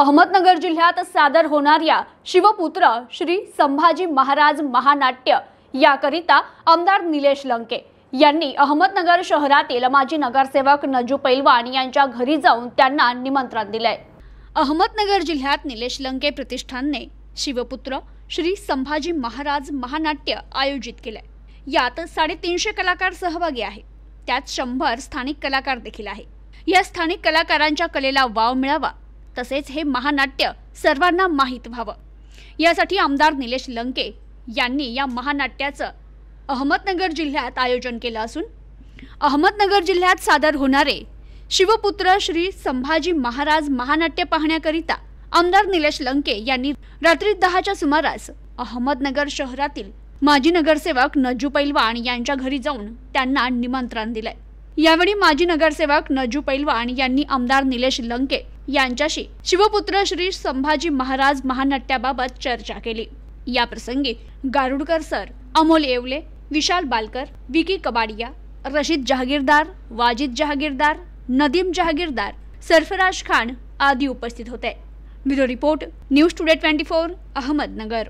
अहमदनगर जिल्ह्यात सादर होणाऱ्या शिवपुत्र श्री संभाजी महाराज महानाट्य याकरिता आमदार निलेश लंके यांनी अहमदनगर शहरातील माजी नगरसेवक नजू पैलवान यांच्या घरी जाऊन त्यांना निमंत्रण दिले। अहमदनगर जिल्ह्यात निलेश लंके प्रतिष्ठानने शिवपुत्र श्री संभाजी महाराज महानाट्य आयोजित केले। यात 350 कलाकार सहभागी आहेत। त्यात 100 स्थानिक कलाकार देखील आहेत। या स्थानिक कलाकारांच्या कलेला वाव मिळावा तसेच हे महानाट्य सर्वांना माहीत व्हावं यासाठी आमदार निलेश लंके यांनी या महानाट्याचं अहमदनगर जिल्ह्यात आयोजन केलं असून अहमदनगर जिल्ह्यात सादर होणारे शिवपुत्र श्री संभाजी महाराज महानाट्य पाहण्याकरिता आमदार निलेश लंके यांनी रात्री 10च्या सुमारास अहमदनगर शहरातील माजी नगरसेवक नजू पैलवान यांच्या घरी जाऊन त्यांना निमंत्रण दिले। यावेळी माजी नगरसेवक नजू पैलवान यांनी आमदार निलेश लंके यांच्याशी शिवपुत्र श्री संभाजी महाराज महानाट्याबाबत चर्चा केली। या प्रसंगी गारुडकर सर, अमोल येवले, विशाल बालकर, विकी कबाडिया, रशीद जहागीरदार, वाजिद जहागीरदार, नदीम जहागीरदार, सरफराज खान आदि उपस्थित होते। Bureau report, news today 24, Ahmednagar.